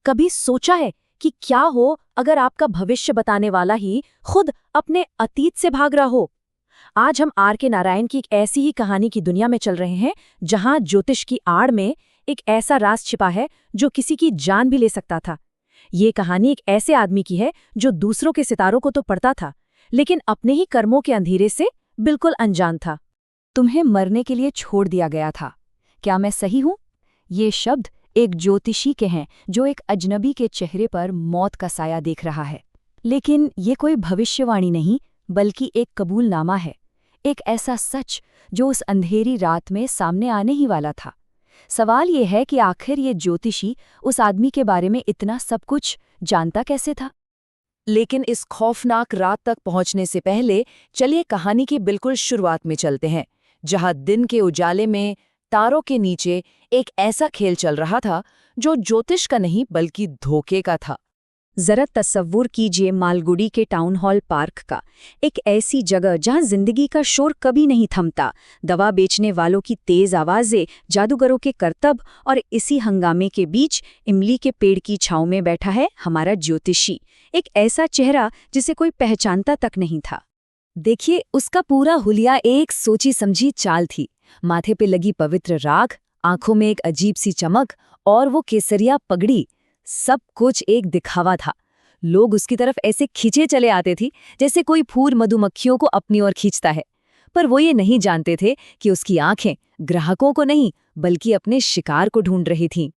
कभी सोचा है कि क्या हो अगर आपका भविष्य बताने वाला ही खुद अपने अतीत से भाग रहा हो? आज हम आर के नारायण की एक ऐसी ही कहानी की दुनिया में चल रहे हैं जहां ज्योतिष की आड़ में एक ऐसा राज छिपा है जो किसी की जान भी ले सकता था। ये कहानी एक ऐसे आदमी की है जो दूसरों के सितारों को तो पढ़ता था, लेकिन अपने ही कर्मों के अंधेरे से बिल्कुल अनजान था। तुम्हें मरने के लिए छोड़ दिया गया था, क्या मैं सही हूं? ये शब्द एक ज्योतिषी के हैं जो एक अजनबी के चेहरे पर मौत का साया देख रहा है। लेकिन ये कोई भविष्यवाणी नहीं, बल्कि एक कबूलनामा है, एक ऐसा सच जो उस अंधेरी रात में सामने आने ही वाला था। सवाल ये है कि आखिर ये ज्योतिषी उस आदमी के बारे में इतना सब कुछ जानता कैसे था? लेकिन इस खौफनाक रात तक पहुंचने से पहले चलिए कहानी की बिल्कुल शुरुआत में चलते हैं, जहां दिन के उजाले में तारों के नीचे एक ऐसा खेल चल रहा था जो ज्योतिष का नहीं बल्कि धोखे का था। जरा तस्वुर कीजिए मालगुडी के टाउन हॉल पार्क का, एक ऐसी जगह जहां जिंदगी का शोर कभी नहीं थमता। दवा बेचने वालों की तेज आवाजें, जादूगरों के करतब, और इसी हंगामे के बीच इमली के पेड़ की छांव में बैठा है हमारा ज्योतिषी, एक ऐसा चेहरा जिसे कोई पहचानता तक नहीं था। देखिए, उसका पूरा हुलिया एक सोची समझी चाल थी। माथे पे लगी पवित्र राख, आंखों में एक अजीब सी चमक और वो केसरिया पगड़ी, सब कुछ एक दिखावा था। लोग उसकी तरफ ऐसे खींचे चले आते थे जैसे कोई फूल मधुमक्खियों को अपनी ओर खींचता है। पर वो ये नहीं जानते थे कि उसकी आंखें ग्राहकों को नहीं बल्कि अपने शिकार को ढूंढ रही थीं।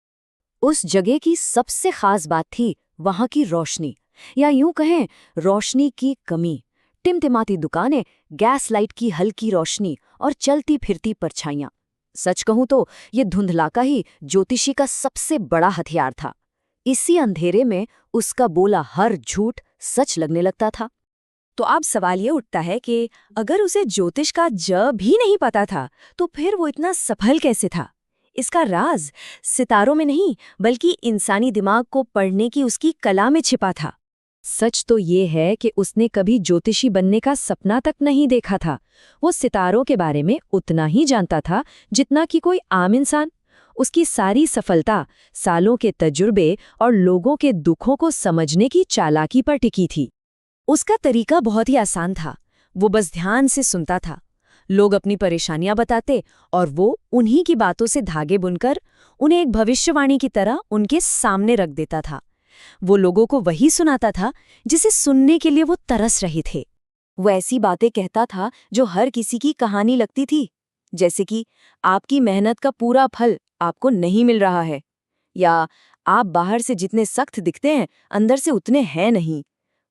उस जगह की सबसे खास बात थी वहां की रोशनी, या यूं कहें रोशनी की कमी। टिमटिमाती दुकानें, गैस लाइट की हल्की रोशनी और चलती फिरती परछाइयां। सच कहूं तो ये धुंधलाका ही ज्योतिषी का सबसे बड़ा हथियार था। इसी अंधेरे में उसका बोला हर झूठ सच लगने लगता था। तो अब सवाल ये उठता है कि अगर उसे ज्योतिष का ज भी नहीं पता था, तो फिर वो इतना सफल कैसे था? इसका राज सितारों में नहीं बल्कि इंसानी दिमाग को पढ़ने की उसकी कला में छिपा था। सच तो ये है कि उसने कभी ज्योतिषी बनने का सपना तक नहीं देखा था। वो सितारों के बारे में उतना ही जानता था जितना कि कोई आम इंसान। उसकी सारी सफलता सालों के तजुर्बे और लोगों के दुखों को समझने की चालाकी पर टिकी थी। उसका तरीका बहुत ही आसान था। वो बस ध्यान से सुनता था। लोग अपनी परेशानियां बताते और वो उन्हीं की बातों से धागे बुनकर उन्हें एक भविष्यवाणी की तरह उनके सामने रख देता था। वो लोगों को वही सुनाता था जिसे सुनने के लिए वो तरस रहे थे। वो ऐसी बातें कहता था जो हर किसी की कहानी लगती थी, जैसे कि आपकी मेहनत का पूरा फल आपको नहीं मिल रहा है, या आप बाहर से जितने सख्त दिखते हैं अंदर से उतने हैं नहीं।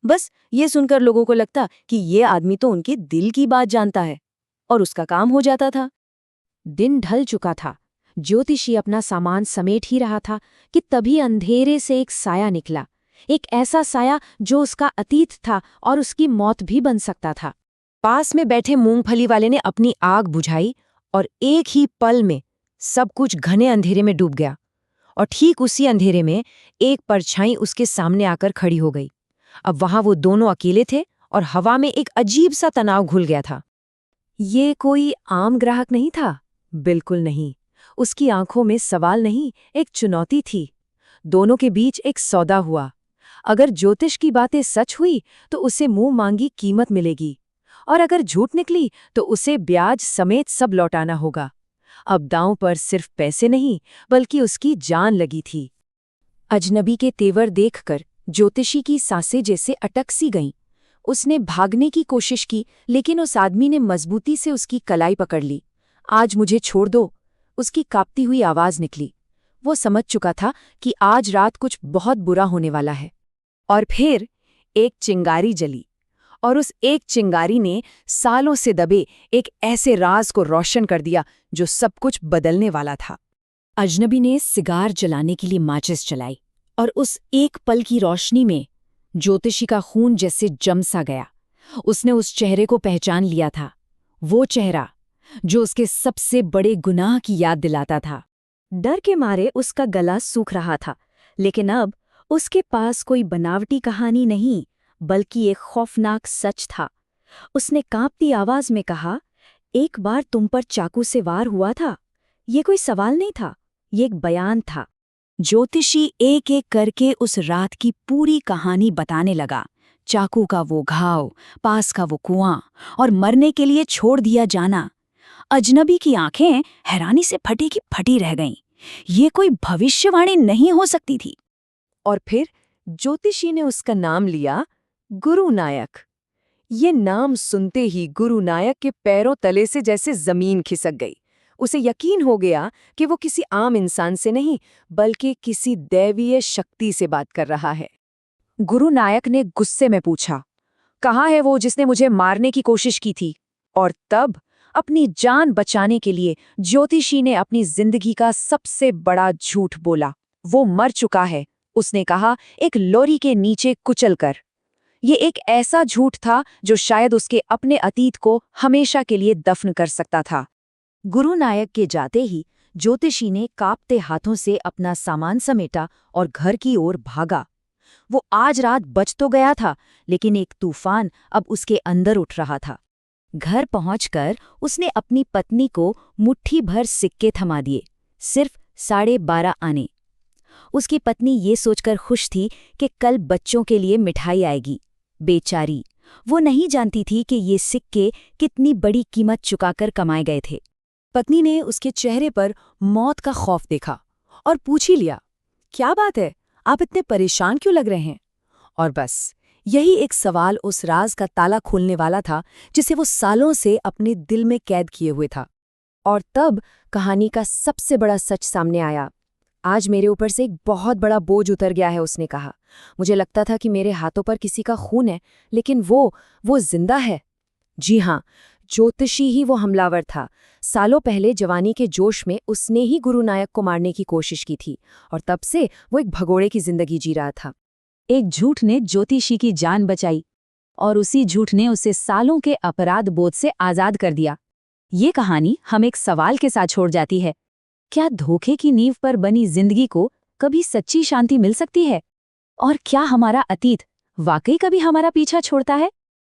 बस ये सुनकर लोगों को लगता कि ये आदमी तो उनके दिल की बात जानता है, और उसका काम हो जाता था। दिन ढल चुका था। ज्योतिषी अपना सामान समेट ही रहा था कि तभी अंधेरे से एक साया निकला, एक ऐसा साया जो उसका अतीत था और उसकी मौत भी बन सकता था। पास में बैठे मूंगफली वाले ने अपनी आग बुझाई और एक ही पल में सब कुछ घने अंधेरे में डूब गया। और ठीक उसी अंधेरे में एक परछाई उसके सामने आकर खड़ी हो गई। अब वहां वो दोनों अकेले थे और हवा में एक अजीब सा तनाव घुल गया था। ये कोई आम ग्राहक नहीं था, बिल्कुल नहीं। उसकी आंखों में सवाल नहीं, एक चुनौती थी। दोनों के बीच एक सौदा हुआ। अगर ज्योतिष की बातें सच हुई तो उसे मुंह मांगी कीमत मिलेगी, और अगर झूठ निकली तो उसे ब्याज समेत सब लौटाना होगा। अब दांव पर सिर्फ पैसे नहीं बल्कि उसकी जान लगी थी। अजनबी के तेवर देखकर ज्योतिषी की सांसें जैसे अटक सी गईं। उसने भागने की कोशिश की, लेकिन उस आदमी ने मजबूती से उसकी कलाई पकड़ ली। आज मुझे छोड़ दो, उसकी कांपती हुई आवाज निकली। वो समझ चुका था कि आज रात कुछ बहुत बुरा होने वाला है। और फिर एक चिंगारी जली, और उस एक चिंगारी ने सालों से दबे एक ऐसे राज को रोशन कर दिया जो सब कुछ बदलने वाला था। अजनबी ने सिगार जलाने के लिए माचिस जलाई, और उस एक पल की रोशनी में ज्योतिषी का खून जैसे जम सा गया। उसने उस चेहरे को पहचान लिया था, वो चेहरा जो उसके सबसे बड़े गुनाह की याद दिलाता था। डर के मारे उसका गला सूख रहा था, लेकिन अब उसके पास कोई बनावटी कहानी नहीं बल्कि एक खौफनाक सच था। उसने कांपती आवाज में कहा, एक बार तुम पर चाकू से वार हुआ था। ये कोई सवाल नहीं था, ये एक बयान था। ज्योतिषी एक एक करके उस रात की पूरी कहानी बताने लगा। चाकू का वो घाव, पास का वो कुआं और मरने के लिए छोड़ दिया जाना। अजनबी की आंखें हैरानी से फटी की फटी रह गईं। ये कोई भविष्यवाणी नहीं हो सकती थी। और फिर ज्योतिषी ने उसका नाम लिया, गुरु नायक। ये नाम सुनते ही गुरु नायक के पैरों तले से जैसे जमीन खिसक गई। उसे यकीन हो गया कि वो किसी आम इंसान से नहीं, बल्कि किसी दैवीय शक्ति से बात कर रहा है। गुरु नायक ने गुस्से में पूछा, कहाँ है वो जिसने मुझे मारने की कोशिश की थी? और तब अपनी जान बचाने के लिए ज्योतिषी ने अपनी जिंदगी का सबसे बड़ा झूठ बोला। वो मर चुका है, उसने कहा, एक लॉरी के नीचे कुचलकर। ये एक ऐसा झूठ था जो शायद उसके अपने अतीत को हमेशा के लिए दफन कर सकता था। गुरु नायक के जाते ही ज्योतिषी ने कांपते हाथों से अपना सामान समेटा और घर की ओर भागा। वो आज रात बच तो गया था, लेकिन एक तूफान अब उसके अंदर उठ रहा था। घर पहुंचकर उसने अपनी पत्नी को मुट्ठी भर सिक्के थमा दिए, सिर्फ 12.5 आने। उसकी पत्नी ये सोचकर खुश थी कि कल बच्चों के लिए मिठाई आएगी। बेचारी, वो नहीं जानती थी कि ये सिक्के कितनी बड़ी कीमत चुकाकर कमाए गए थे। पत्नी ने उसके चेहरे पर मौत का खौफ देखा और पूछ ही लिया, क्या बात है, आप इतने परेशान क्यों लग रहे हैं? और बस यही एक सवाल उस राज का ताला खोलने वाला था जिसे वो सालों से अपने दिल में कैद किए हुए था। और तब कहानी का सबसे बड़ा सच सामने आया। आज मेरे ऊपर से एक बहुत बड़ा बोझ उतर गया है, उसने कहा। मुझे लगता था कि मेरे हाथों पर किसी का खून है, लेकिन वो जिंदा है। जी हाँ, ज्योतिषी ही वो हमलावर था। सालों पहले जवानी के जोश में उसने ही गुरु नायक को मारने की कोशिश की थी, और तब से वो एक भगोड़े की जिंदगी जी रहा था। एक झूठ ने ज्योतिषी की जान बचाई, और उसी झूठ ने उसे सालों के अपराध बोझ से आजाद कर दिया। ये कहानी हम एक सवाल के साथ छोड़ जाती है, क्या धोखे की नींव पर बनी जिंदगी को कभी सच्ची शांति मिल सकती है? और क्या हमारा अतीत वाकई कभी हमारा पीछा छोड़ता है?